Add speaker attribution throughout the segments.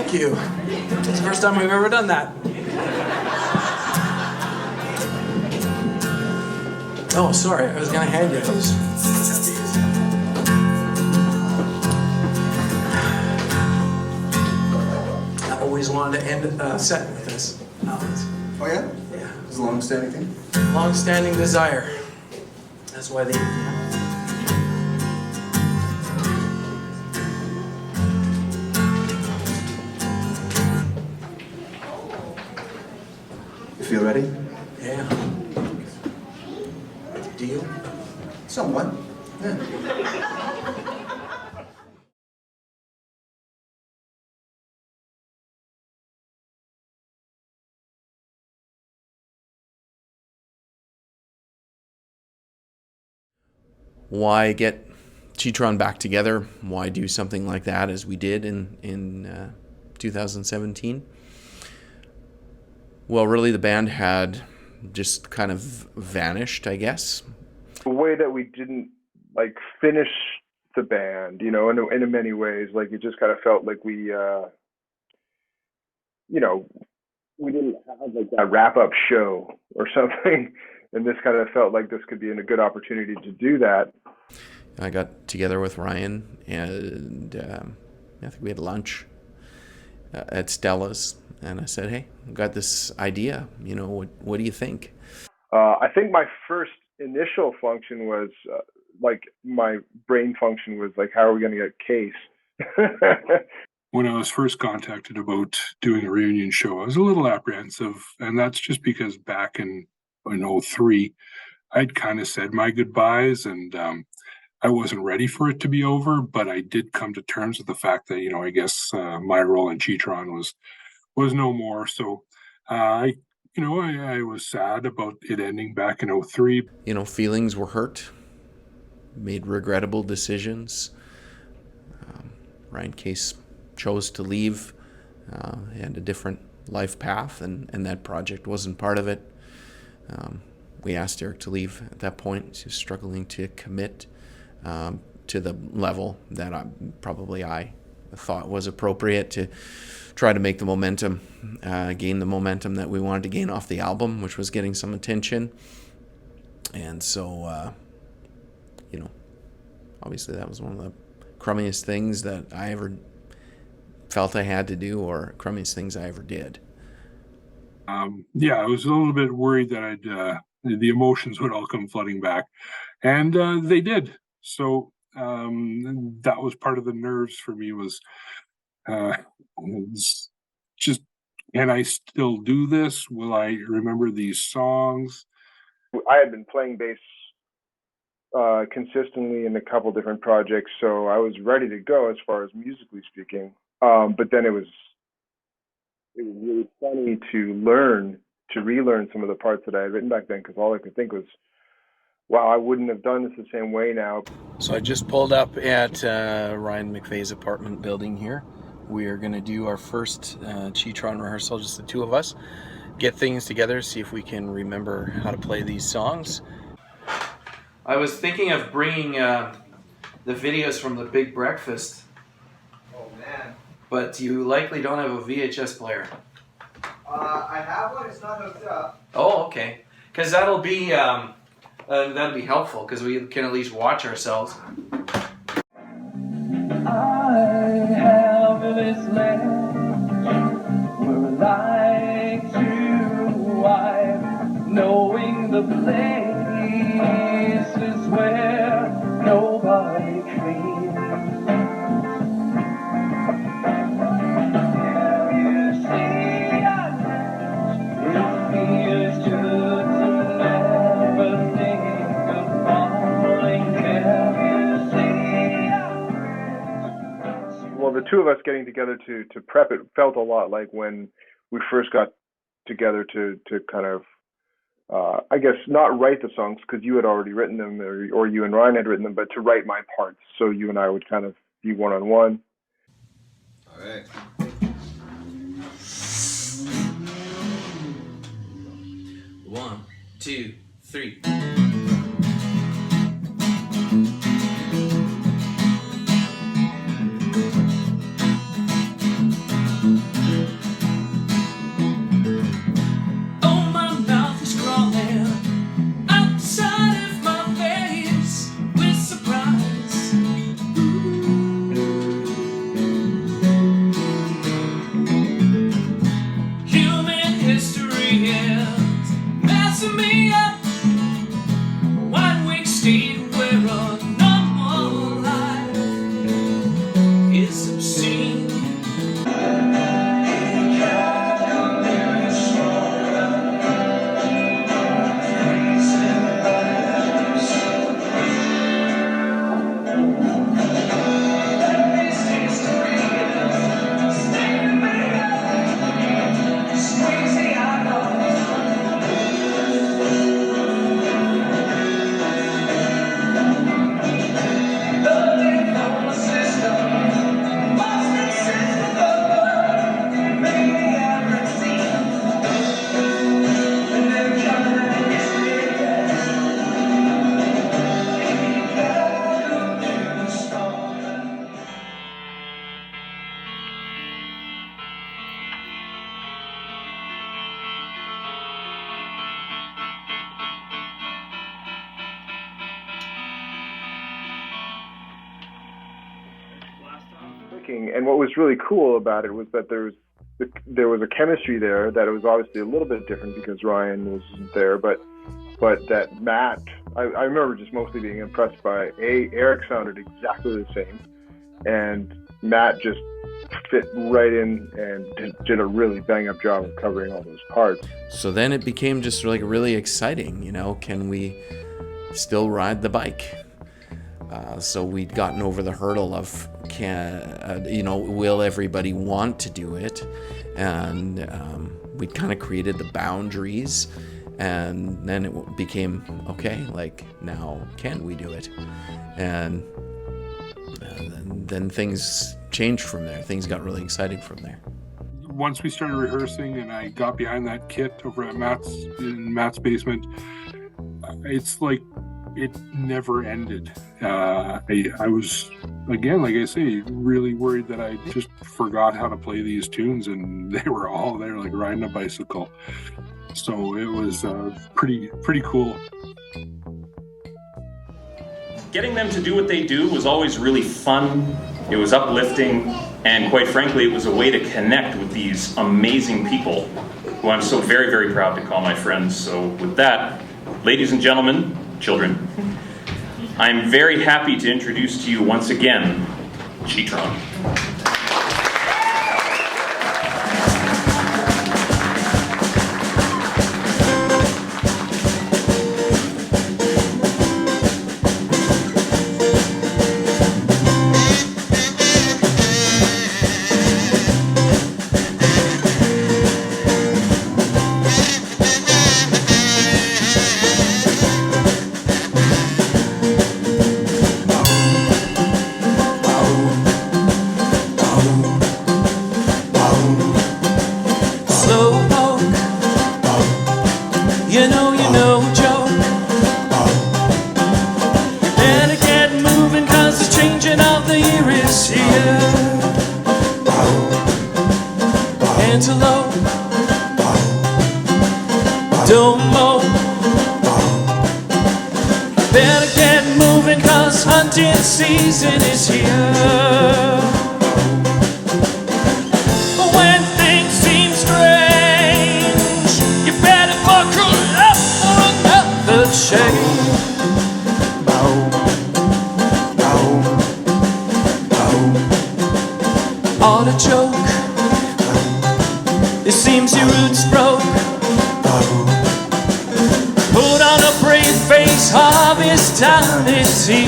Speaker 1: Thank you. It's the first time we've ever done that. Oh, sorry, I was gonna hand you those. I always wanted to end a set with this.
Speaker 2: Oh yeah?
Speaker 1: Yeah.
Speaker 2: It's a long-standing thing?
Speaker 1: Long-standing desire. That's why they...
Speaker 2: You feel ready?
Speaker 1: Yeah. Do you?
Speaker 2: Somewhat. Yeah.
Speaker 3: Why get Cheatron back together? Why do something like that as we did in 2017? Well, really, the band had just kind of vanished, I guess.
Speaker 4: The way that we didn't like finish the band, you know, in many ways, like it just kind of felt like we, you know, we didn't have like that wrap-up show or something. And this kind of felt like this could be a good opportunity to do that.
Speaker 3: I got together with Ryan, and I think we had lunch at Stella's, and I said, "Hey, I've got this idea. You know, what do you think?"
Speaker 4: I think my first initial function was like my brain function was like, how are we going to get Case?
Speaker 5: When I was first contacted about doing a reunion show, I was a little apprehensive, and that's just because back in 2003, I'd kind of said my goodbyes, and I wasn't ready for it to be over, but I did come to terms with the fact that, you know, I guess my role in Cheatron was no more. So I was sad about it ending back in 2003.
Speaker 3: You know, feelings were hurt, made regrettable decisions. Ryan Case chose to leave. He had a different life path, and that project wasn't part of it. We asked Eric to leave at that point. He was struggling to commit to the level that I thought was appropriate to try to make the momentum, gain the momentum that we wanted to gain off the album, which was getting some attention. And so, you know, obviously that was one of the crummiest things that I ever felt I had to do, or crummiest things I ever did.
Speaker 5: I was a little bit worried that the emotions would all come flooding back, and they did. So that was part of the nerves for me, was just, can I still do this? Will I remember these songs?
Speaker 4: I had been playing bass consistently in a couple different projects, so I was ready to go as far as musically speaking. But then it was really funny to relearn some of the parts that I had written back then, because all I could think was, wow, I wouldn't have done this the same way now.
Speaker 3: So I just pulled up at Ryan McVeigh's apartment building here. We are going to do our first Cheatron rehearsal, just the two of us. Get things together, see if we can remember how to play these songs. I was thinking of bringing the videos from the Big Breakfast.
Speaker 2: Oh man.
Speaker 3: But you likely don't have a VHS player.
Speaker 2: I have one, it's not hooked up.
Speaker 3: Oh, okay. Because that'll be helpful, because we can at least watch ourselves.
Speaker 6: I have this land where I like to wipe, knowing the places where nobody cleans.
Speaker 4: Well, the two of us getting together to prep it felt a lot like when we first got together to kind of, I guess, not write the songs, because you had already written them, or you and Ryan had written them, but to write my parts, so you and I would kind of be one-on-one.
Speaker 2: All right.
Speaker 3: 1, 2, 3.
Speaker 4: thing. And what was really cool about it was that there was a chemistry there that it was obviously a little bit different because Ryan wasn't there, but that Matt, I remember just mostly being impressed by Eric sounded exactly the same, and Matt just fit right in and did a really bang up job of covering all those parts.
Speaker 3: So then it became just like really exciting, can we still ride the bike? So we'd gotten over the hurdle of will everybody want to do it? And we'd kind of created the boundaries, and then it became, okay, like now can we do it? And then things changed from there. Things got really exciting from there.
Speaker 5: Once we started rehearsing and I got behind that kit over at Matt's basement, it's like it never ended. I was, again, like I say, really worried that I just forgot how to play these tunes, and they were all there, like riding a bicycle. So it was pretty cool.
Speaker 7: Getting them to do what they do was always really fun. It was uplifting, and quite frankly, it was a way to connect with these amazing people who I'm so very, very proud to call my friends. So with that, ladies and gentlemen, children, I'm very happy to introduce to you once again, Cheatron.
Speaker 6: Don't mow. Better get moving, 'cause hunting season is here. When things seem strange, you better buckle up for another change. Artichoke, it seems your roots broke. Put on a brave face, harvest time is here.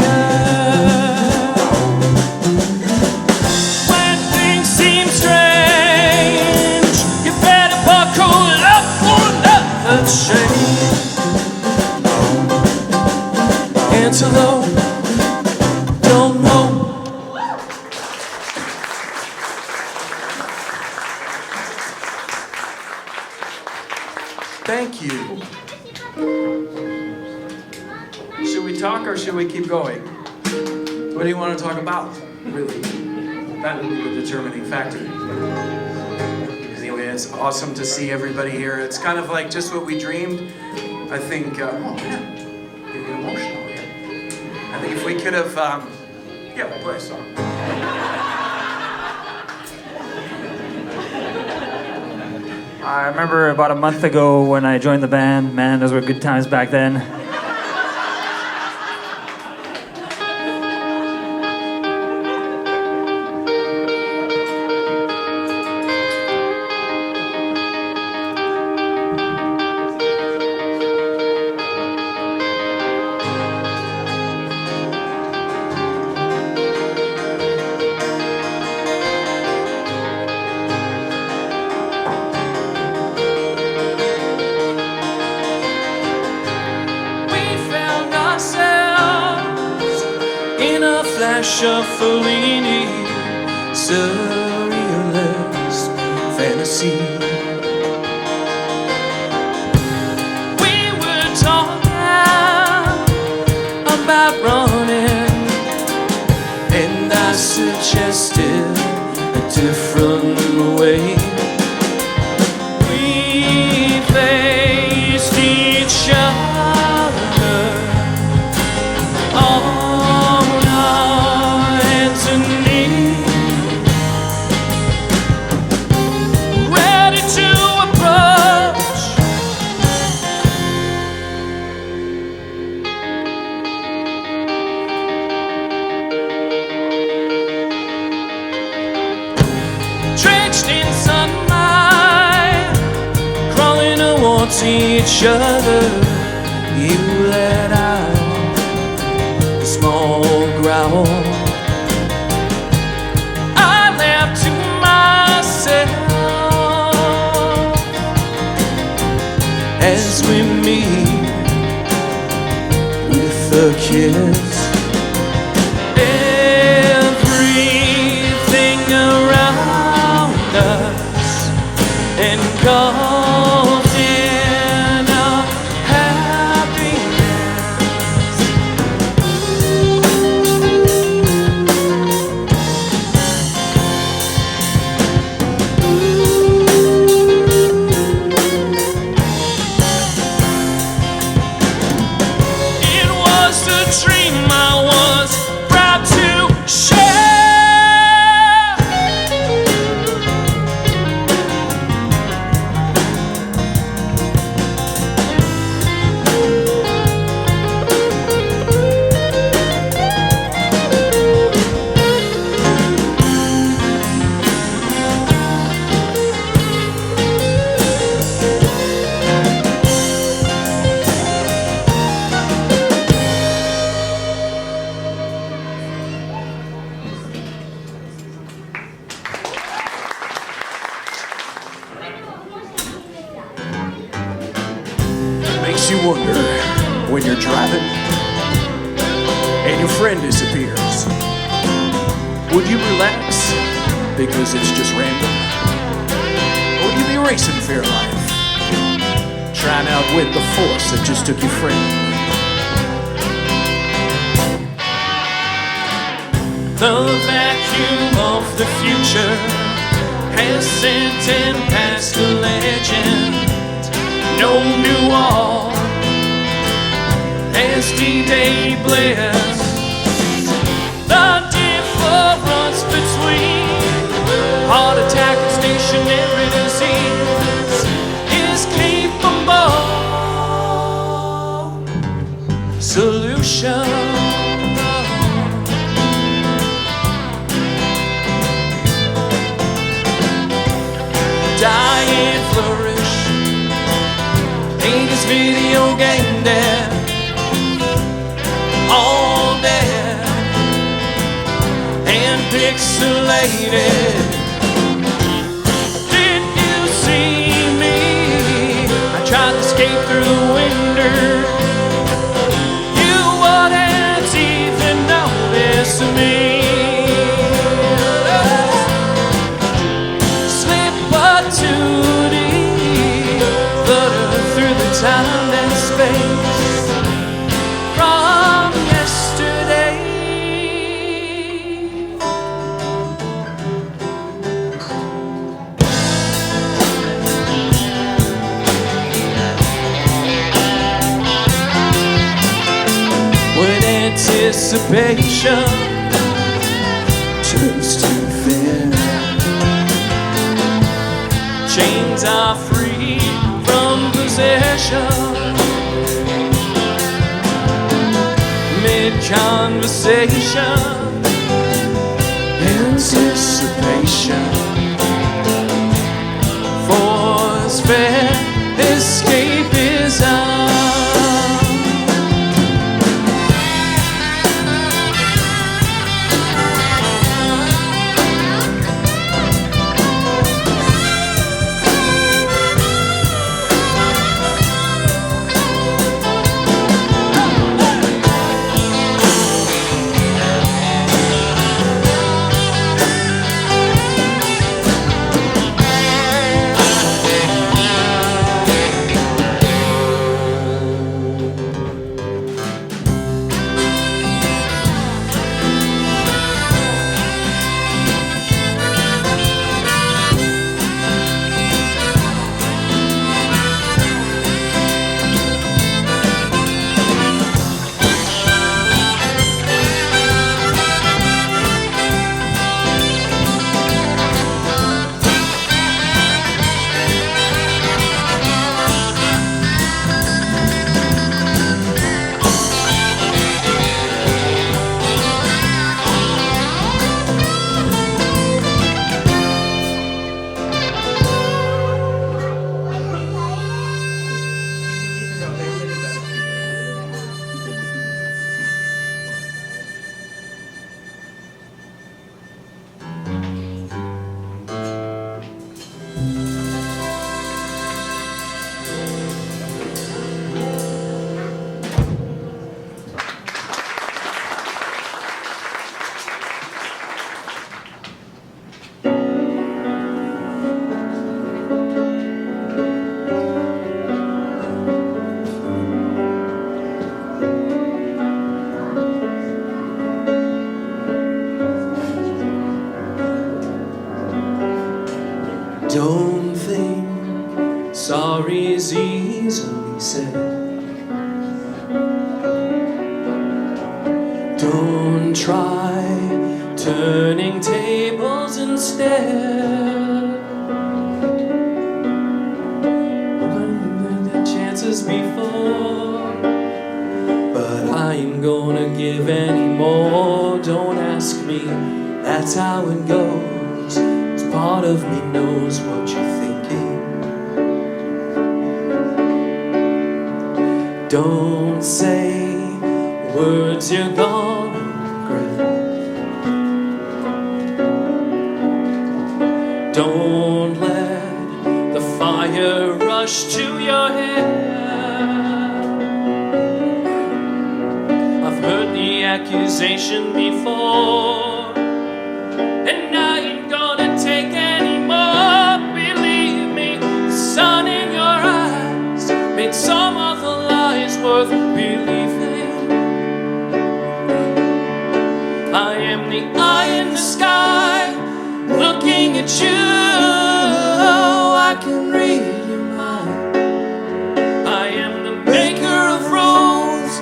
Speaker 6: When things seem strange, you better buckle up for another change. Antelope, don't know.
Speaker 1: Thank you. Should we talk or should we keep going? What do you want to talk about, really? That would be the determining factor. Anyway, it's awesome to see everybody here. It's kind of like just what we dreamed. I think, oh man, you get emotional again. I think if we could have, yeah, we'll play a song.
Speaker 8: I remember about a month ago when I joined the band. Man, those were good times back then.
Speaker 6: Shuffling surrealist fantasy. We were talking about running, and I suggested a different way. We faced each other on our hands and knees. see each other, you let out a small growl. I laughed to myself as we meet with a kiss. Everything around us engulfed in a happiness. It was a dream I was proud to share.
Speaker 1: Makes you wonder when you're driving and your friend disappears. Would you relax because it's just random? Or would you be racing for your life, trying to outwit the force that just took your friend?
Speaker 6: The vacuum of the future has sent and passed a legend. No new wall as D-Day blessed. The difference between heart attack and stationary disease is capable solution. Diet flourish, ain't this video game dead, all dead and pixelated. Did you see me? I tried to escape through the window. You wouldn't even notice me. Time and space from yesterday. When anticipation turns to fear, chains are free from possession. Mid-conversation, anticipation, force fed escapism. Don't think sorry's easily said. Don't try turning tables instead. The chances before, but I ain't gonna give any more. Don't ask me, that's how it goes. 'Cause part of me knows what you're thinking. Don't say words you're gonna regret. Don't let the fire rush to your head. I've heard the accusation before, and I ain't gonna take any more. Believe me, the sun in your eyes made some of the lies worth believing. I am the eye in the sky, looking at you. I can read your mind. I am the maker of rules,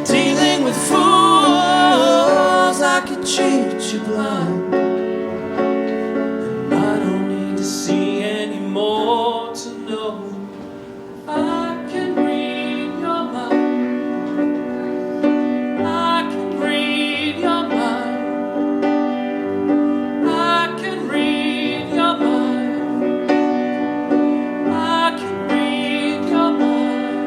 Speaker 6: dealing with fools. I can cheat you blind, and I don't need to see any more to know. I can read your mind. I can read your mind. I can read your mind. I can read your mind.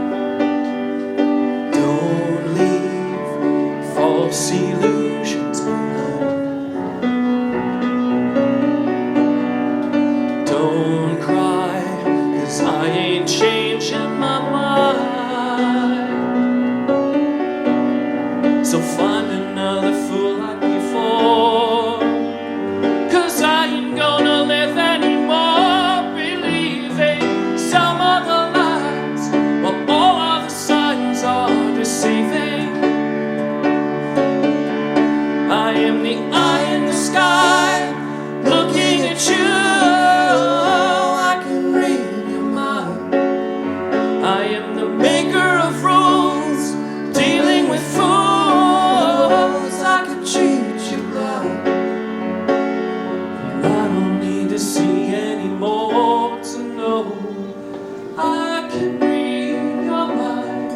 Speaker 6: Don't leave false illusions behind. Don't cry, 'cause I ain't changing my mind. So find another fool like before, 'cause I ain't gonna live anymore believing some of the lies, while all of the signs are deceiving. I am the eye in the sky, looking at you. I can read your mind. I am the maker of rules, dealing with fools. I can cheat you blind. I don't need to see any more to know. I can read your mind.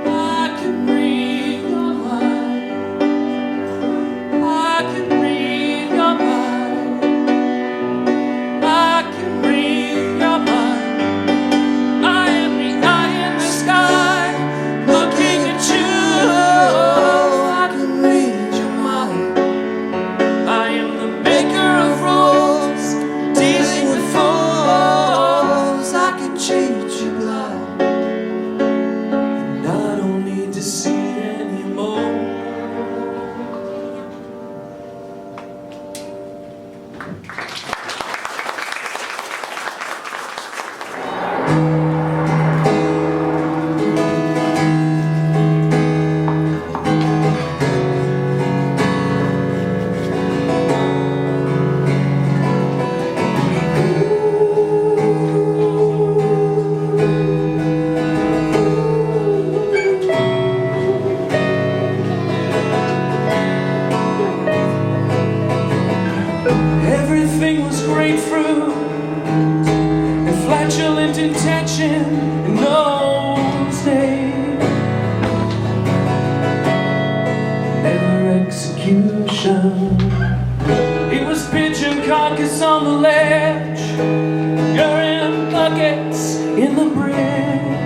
Speaker 6: I can read your mind. I can read your mind. I can read your mind. I am the eye in the sky, looking at you. I can read your mind. I am the maker of rules, dealing with fools. I can cheat you blind, and I don't need to see anymore. Everything was grapefruit and flatulent intention in those days. Never execution. It was pigeon carcass on the ledge, urine buckets in the bridge.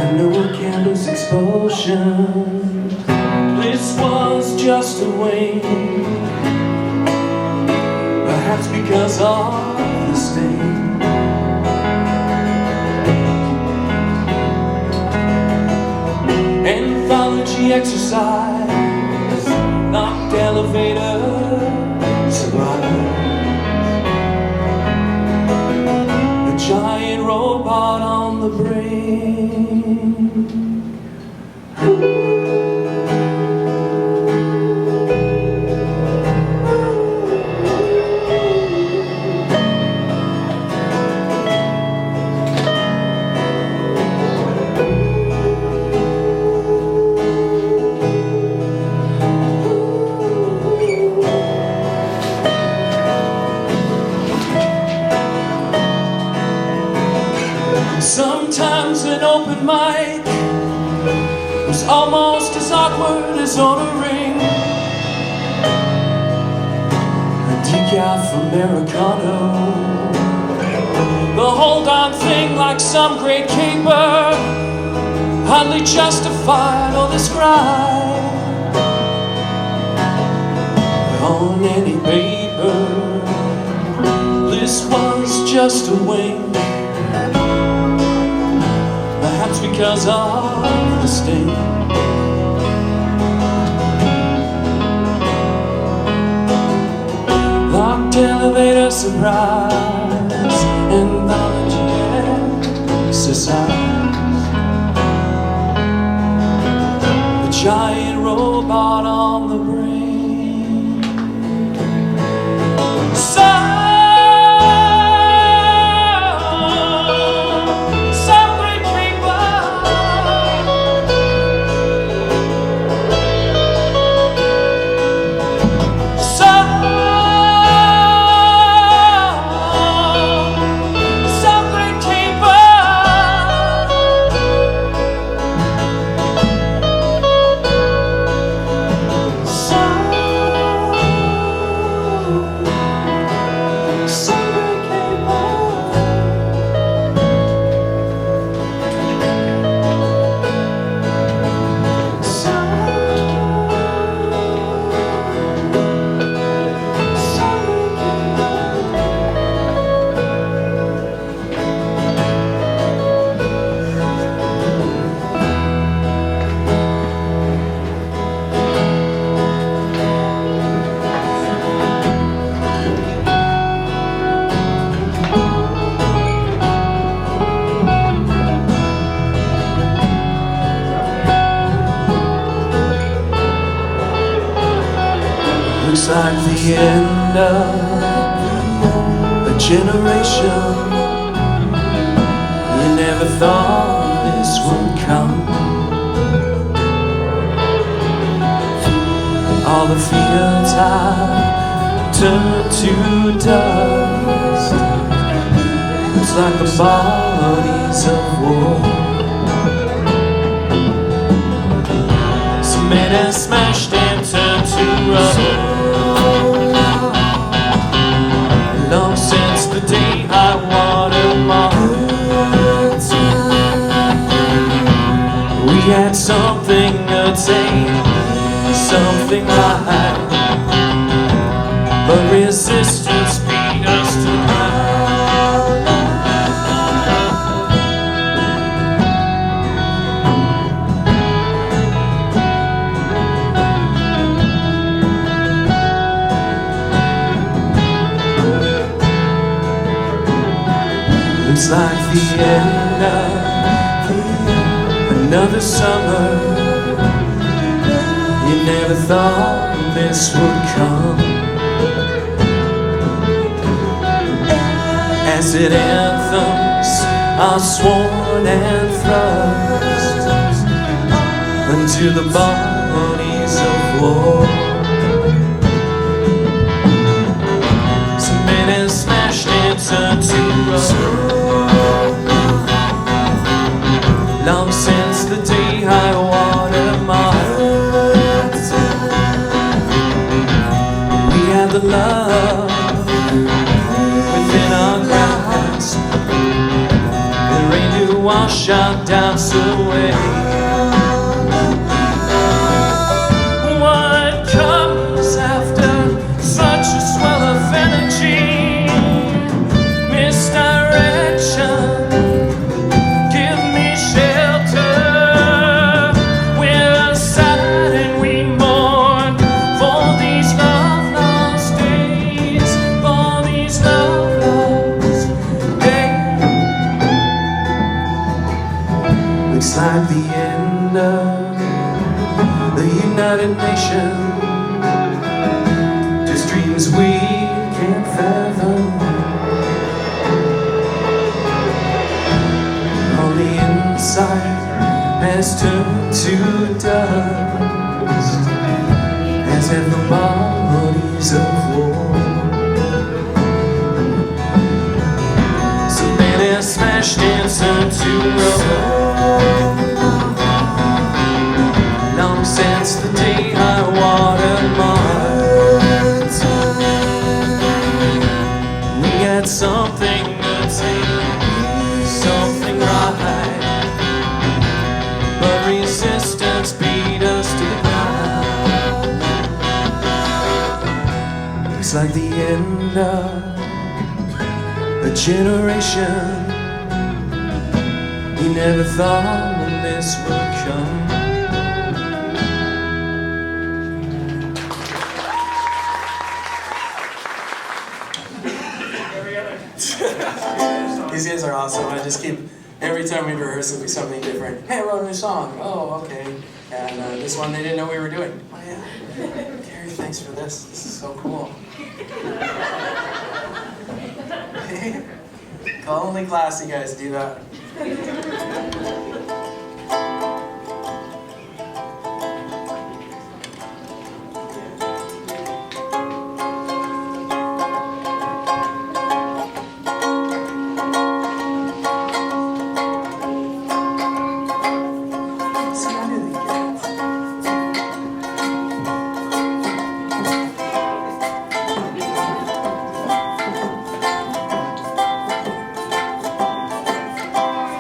Speaker 6: I know a candle's expulsion. This was just a wing, perhaps because of the stain. Anthology exercise, knocked elevator, survive. A giant robot on the brain. Sometimes an open mic was almost as awkward as ordering a decaf Americano. The whole darn thing, like some great caper, hardly justified or described on any paper. This was just a wink, perhaps because of the sting. Locked elevator surprise, anthology exercise. A giant robot on the brain. Some great creeper. Some great keeper. Some great keeper. Looks like the end of a generation. You never thought this would come. All the fields have turned to dust. It's like the bodies of war. Some men are smashed and turned to rubble. Long since the day I water marked, we had something to take, something like, but resistance beat us to Looks like the end of another summer. You never thought this would come. Acid anthems are sworn and thrust into the bodies of war. Some men are smashed and turned to rubble. Long since the day I watermarked, we had the love within our grasp. The rain to wash our doubts away. What comes after such a swell of energy? Misdirection. Looks like the end of the United Nations. Just dreams we can't fathom. On the inside has turned to dust, as have the bodies of war. Some men are smashed and turned to to roll. Long since the day I watered Mars, we had something to take, something right, but resistance beat us to the ground. Looks like the end of a generation. You never thought this would come.
Speaker 1: These guys are awesome. I just keep, every time we rehearse, it'll be something different. Hey, I wrote a new song. Oh, okay. And this one they didn't know we were doing. Oh, yeah. Carrie, thanks for this. This is so cool. Only classy guys do that.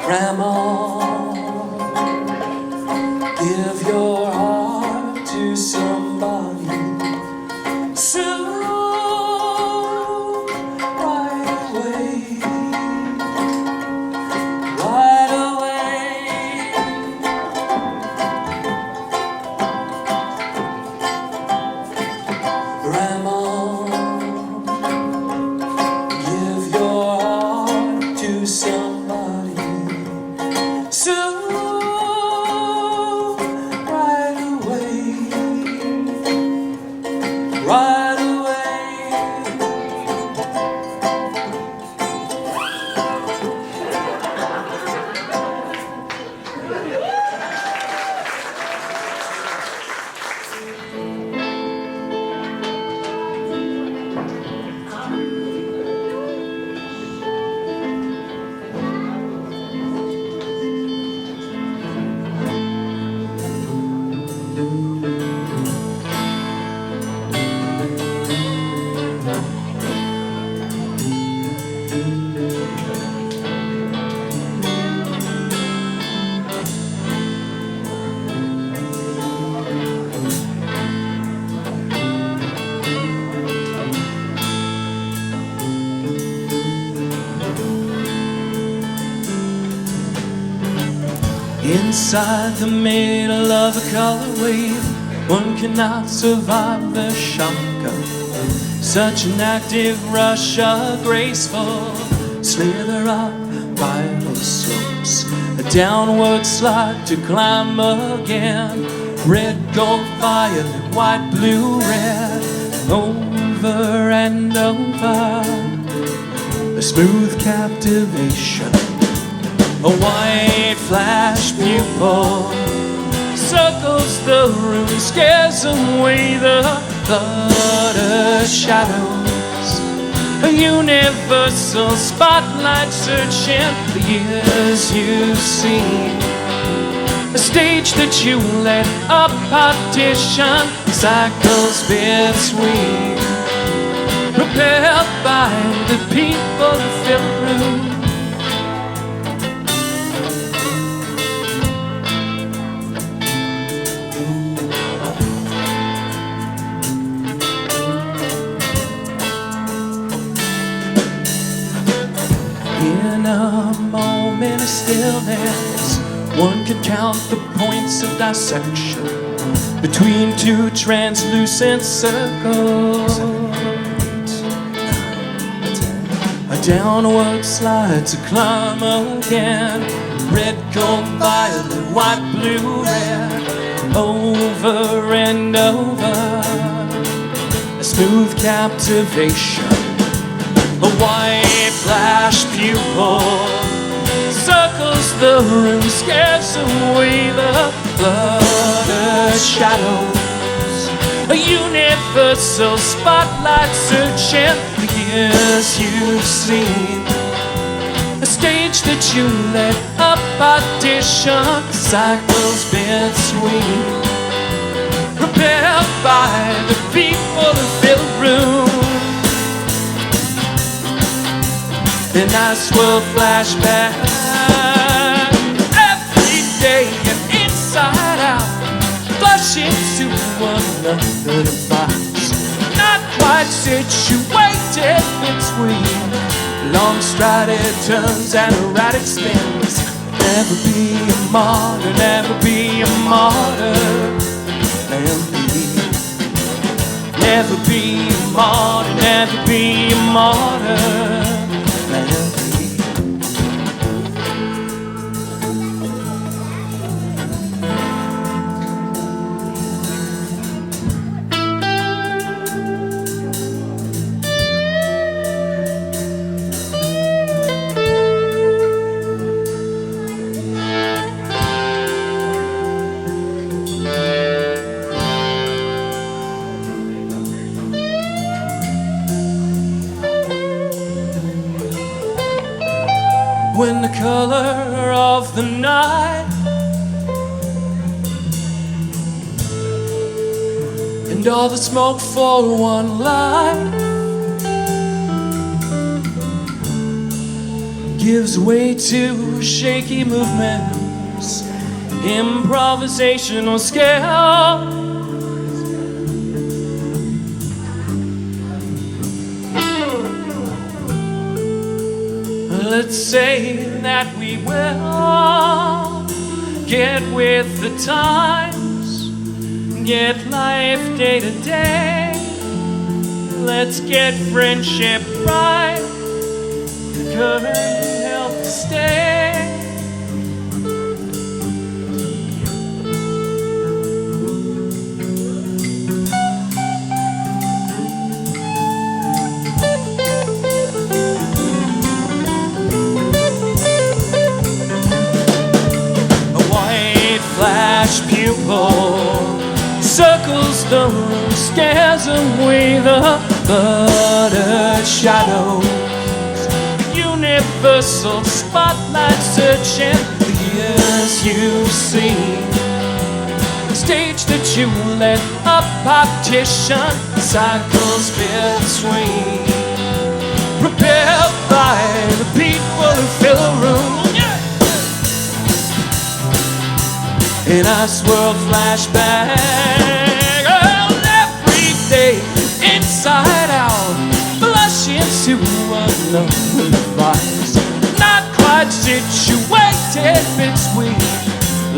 Speaker 6: Grandma, give your heart to somebody soon, right away, right away. Grandma, give your heart to somebody soon, right away, right away. Inside the middle of a color wave, one cannot survive the shock of such an active rush, a graceful slither up vital slopes, a downward slide to climb again. Red, gold, violet, white, blue, red, over and over, a smooth captivation. A white flash pupil circles the room, scares away the cluttered shadows. A universal spotlight searching the years you've seen. A stage that you let a partition cycles between, propelled by the people who fill the room. In a moment of stillness, one can count the points of dissection between two translucent circles. A downward slide to climb again. Red, gold, violet, white, blue, red, over and over, a smooth captivation. A white flash pupil circles the room, scares away the cluttered shadows. A universal spotlight searching the years you've seen. a stage that you let a partition, cycles bittersweet, prepared by the people who fill the room. Then I swirl flashback every day and inside out, flush into another device, not quite situated between long strided turns and erratic spins. Never be a martyr, never be a martyr. Never be a martyr, never be a martyr. When the color of the night and all the smoke for one light gives way to shaky movements, improvisational scale. Let's say that we will get with the times, get life day to day. Let's get friendship right, the current help to stay. Flash pupil circles the room, scares away the blurred shadows. Universal spotlight searching the years you've seen. Stage that you let a partition, cycles between. Prepared by the people who fill a room. And I swirl flashback every day, inside out, blush into another device, not quite situated between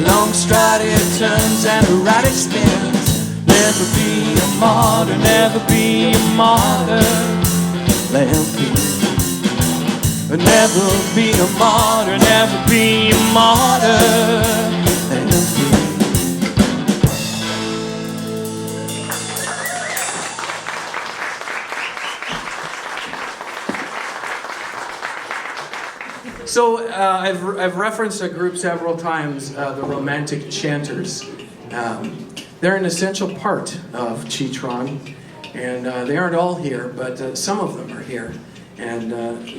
Speaker 6: long strided turns and erratic spins. Never be a martyr, never be a martyr. Never be a martyr, never be a martyr.
Speaker 1: So I've referenced a group several times, the Romantic Chanters. They're an essential part of Cheatron, and they aren't all here, but some of them are here. And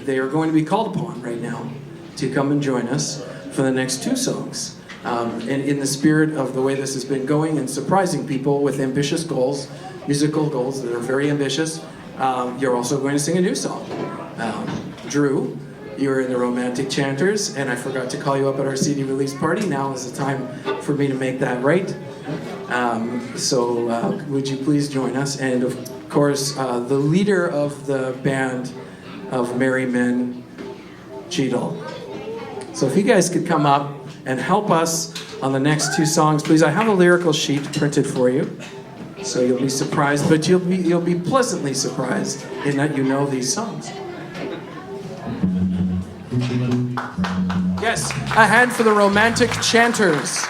Speaker 1: they are going to be called upon right now to come and join us for the next two songs. And in the spirit of the way this has been going and surprising people with ambitious goals, musical goals that are very ambitious, you're also going to sing a new song. Drew, you're in the Romantic Chanters, and I forgot to call you up at our CD release party. Now is the time for me to make that right. So would you please join us? And of course, the leader of the band of Merry Men, Cheatron. So if you guys could come up and help us on the next two songs, please. I have a lyrical sheet printed for you, so you'll be surprised, but you'll be pleasantly surprised in that you know these songs. Yes, a hand for the Romantic Chanters.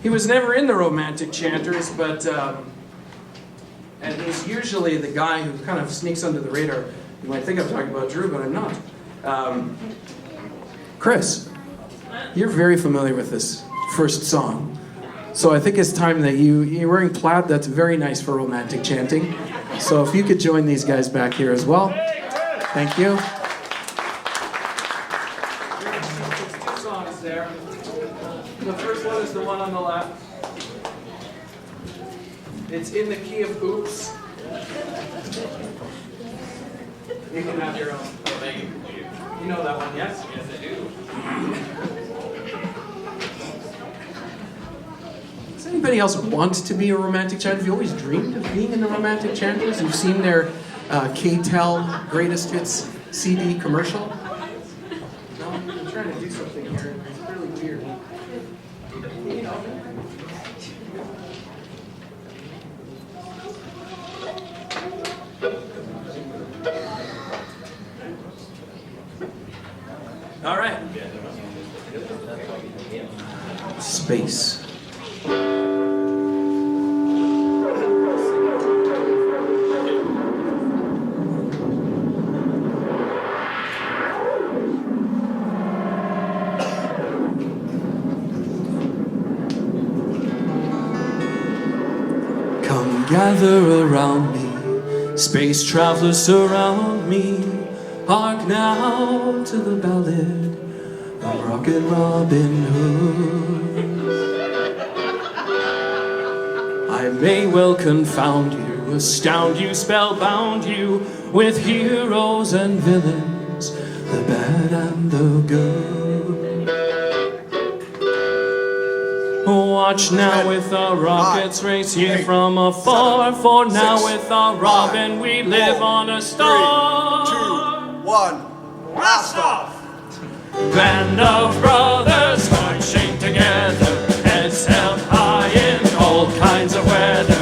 Speaker 1: He was never in the Romantic Chanters, but and he's usually the guy who kind of sneaks under the radar. You might think I'm talking about Drew, but I'm not. Chris, you're very familiar with this first song, so I think it's time that you're wearing plaid. That's very nice for romantic chanting. So if you could join these guys back here as well. Thank you. Two songs there. The first one is the one on the left. It's in the key of oops. You can have your own. You know that one, yes? Yes, I do. Does anybody else want to be a romantic chanter? Have you always dreamed of being in the Romantic Chanters? You've seen their K-Tel Greatest Hits CD commercial? No? I'm trying to do something here. It's really weird. All right. Space. Come gather around me, space travelers surround me. Hark now to the ballad of Rocket Robin Hood. I may well confound you, astound you, spellbound you with heroes and villains, the bad and the good. Watch now with our rockets race here from afar, for now with our Robin we live on a star.
Speaker 2: 3, 2, 1, blast off!
Speaker 6: Band of brothers marching together, heads held high in all kinds of weather.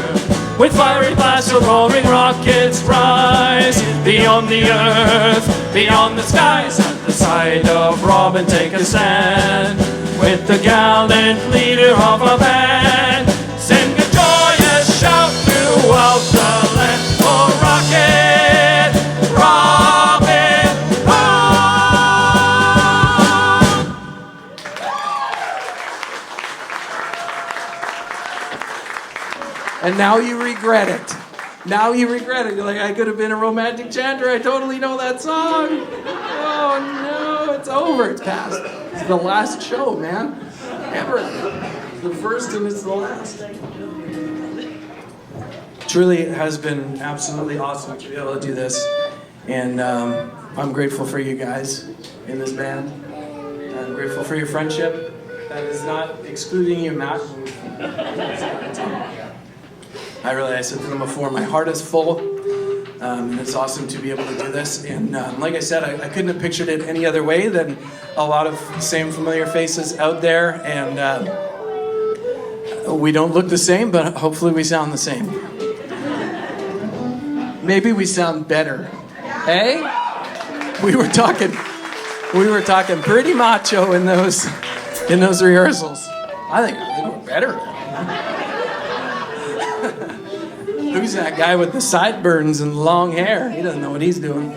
Speaker 6: With fiery blasts of roaring rockets rise beyond the earth, beyond the skies. At the side of Robin take a stand, with the gallant leader of our band. Send a joyous shout throughout the land for Rocket Robin Hood.
Speaker 1: And now you regret it. Now you regret it. You're like, I could have been a romantic chanter. I totally know that song. Oh no, it's over. It's past. It's the last show, man. Ever. It's the first and it's the last. Truly, it has been absolutely awesome to be able to do this. And I'm grateful for you guys in this band. I'm grateful for your friendship. That is not excluding you, Matt. I said to them before, my heart is full, and it's awesome to be able to do this. And like I said, I couldn't have pictured it any other way than a lot of same familiar faces out there. And we don't look the same, but hopefully we sound the same. Maybe we sound better. Hey? We were talking pretty macho in those rehearsals. I think we're better. Who's that guy with the sideburns and long hair? He doesn't know what he's doing.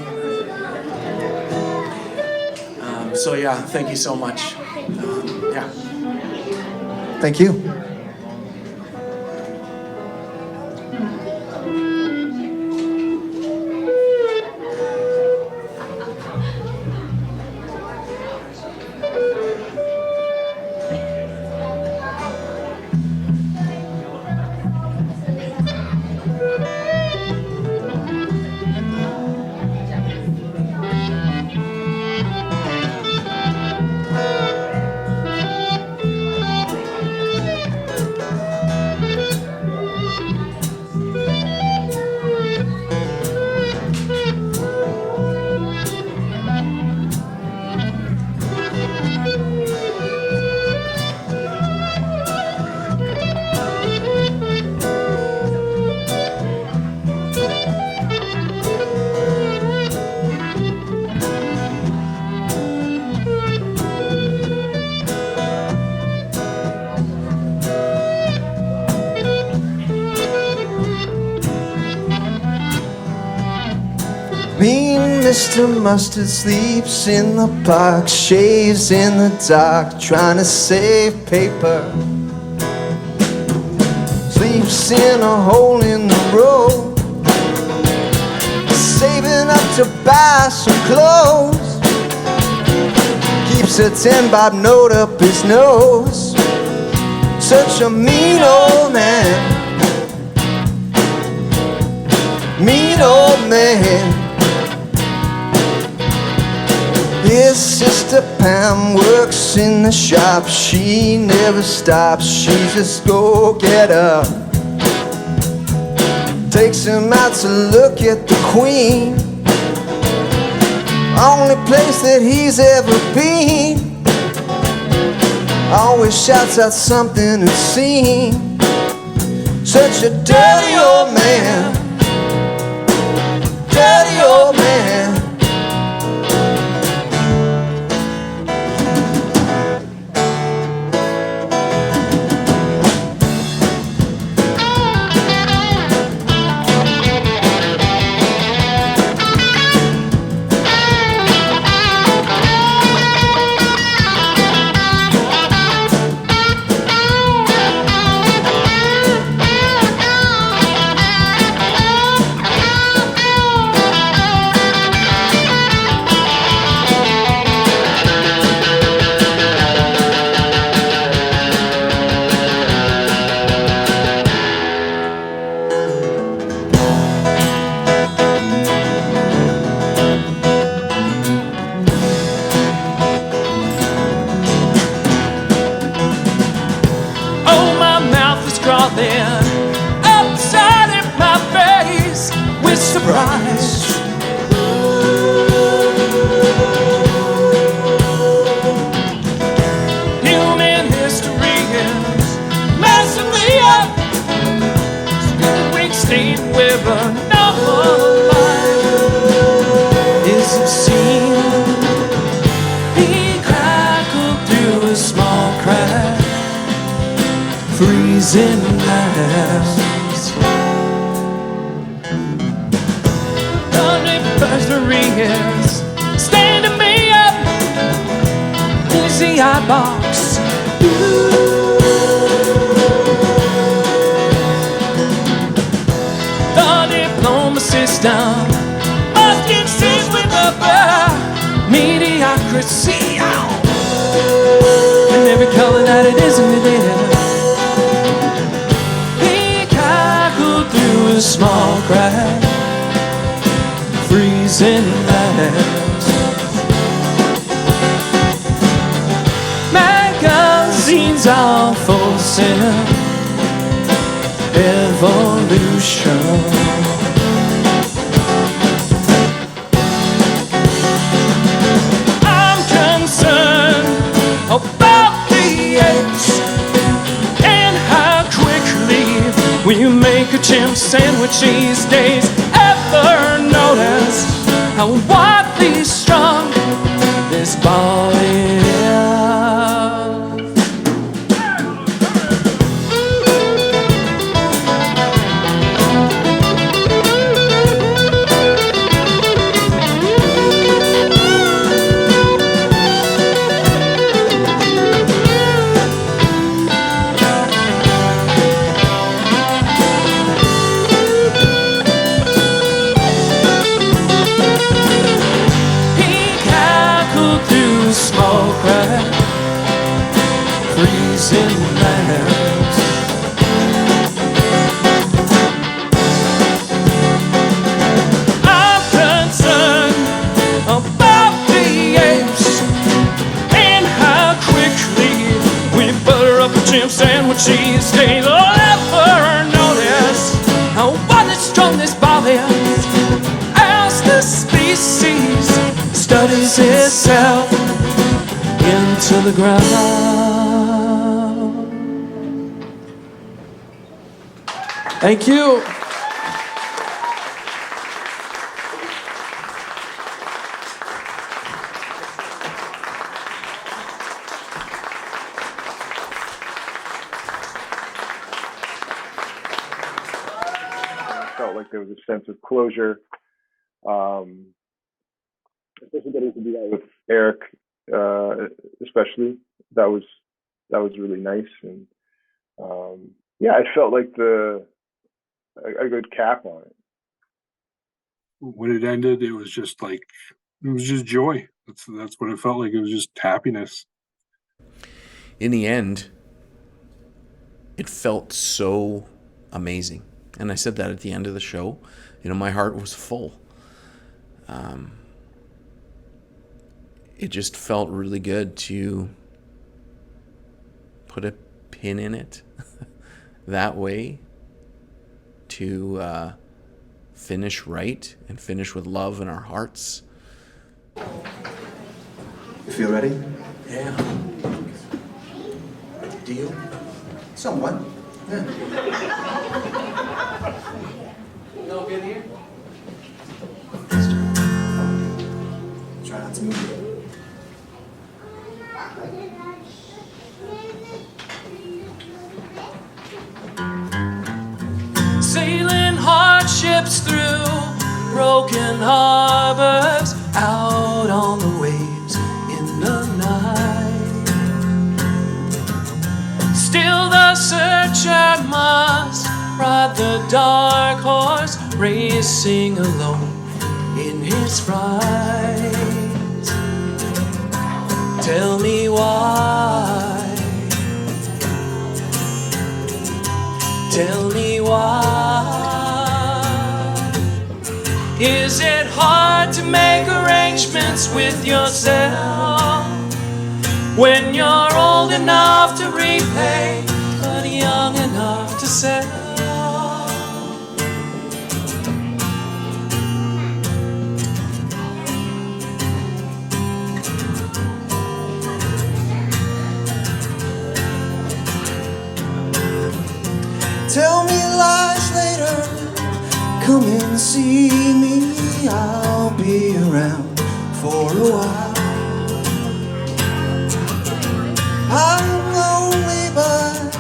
Speaker 1: So yeah, thank you so much. Yeah.
Speaker 2: Thank you.
Speaker 9: Mean Mr. Mustard sleeps in the park, shaves in the dark, trying to save paper. Sleeps in a hole in the road, to buy some clothes. Keeps a 10-bob note up his nose. Such a mean old man. Mean old man. His sister Pam works in the shop. She never stops, she's just go-getter. Takes him out to look at the Queen. Only place that he's ever been. Always shouts out something obscene. Such a dirty old man. Dirty old man.
Speaker 6: Upside in my face with surprise. Human history is messing me up. School-week state where another life is obscene. He crackled through a small crack, freezing hands. Anniversary is standing me up. Easy eye box. The diploma system must exist with the mediocrity. And every color that it isn't it. Through a small crack, freezing hands. Magazines are forcing evolution. I'm concerned about the apes and how quickly we make a chimp sandwich these days. Ever notice how widely strung this ball is? I'm concerned about the apes and how quickly we butter up a chimp sandwich these days. I'll ever notice how widely strung this ball is as the species studies itself into the ground.
Speaker 1: Thank you.
Speaker 4: Felt like there was a sense of closure. Especially getting to do that with Eric, especially that was really nice, and yeah, it felt like a good cap on it.
Speaker 5: when it ended, it was just like, it was just joy. That's what it felt like. It was just happiness.
Speaker 3: In the end, it felt so amazing. And I said that at the end of the show. My heart was full. It just felt really good to put a pin in it that way, to finish right and finish with love in our hearts.
Speaker 2: You feel ready?
Speaker 1: Yeah. Do you?
Speaker 2: Somewhat. Yeah.
Speaker 1: No good here?
Speaker 2: Try not to move.
Speaker 6: Sailing hardships through broken harbors, out on the waves in the night. Still the searcher must ride the dark horse, racing alone in his fright. Tell me why. Tell me why. Is it hard to make arrangements with yourself when you're old enough to repay but young enough to sell?
Speaker 9: Tell me lies later, come and see me, I'll be around for a while. I'm lonely but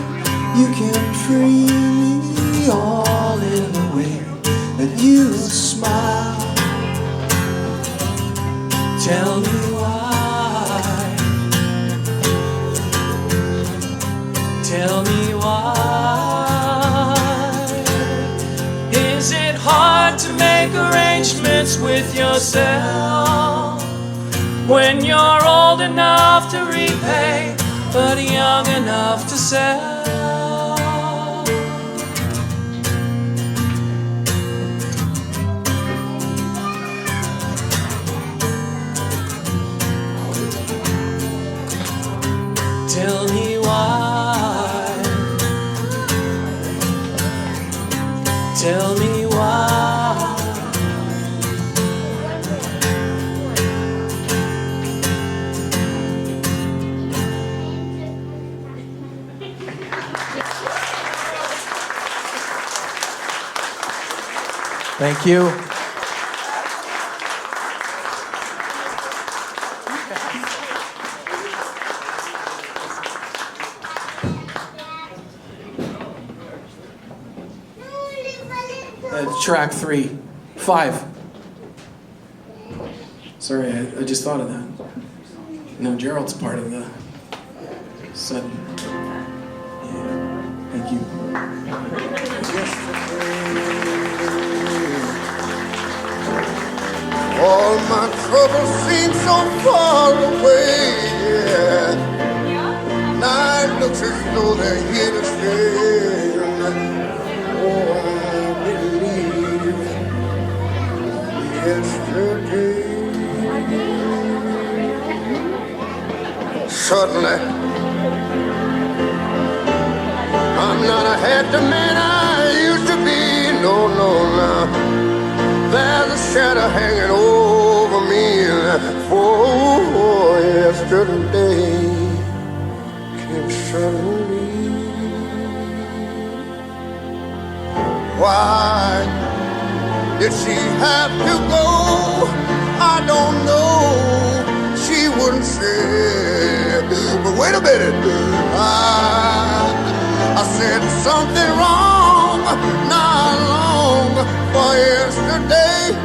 Speaker 9: you can free me, all in the way that you smile.
Speaker 6: Tell me why. Tell me why. Is it hard to make arrangements with yourself when you're old enough to repay but young enough to sell? Tell me why. Tell me why.
Speaker 1: Thank you. Track 3, 5. Sorry, I just thought of that. No, Gerald's part of the sudden. Yeah, thank you.
Speaker 9: All my troubles seem so far away, yeah. Night looks as though they're here to stay. Oh, I believe yesterday. Suddenly, I'm not a happy man I used to be. No, no, no. There's a shadow hanging over me. Oh, yesterday came suddenly. Why did she have to go? I don't know. She wouldn't say. But wait a minute. I said something wrong not long for yesterday.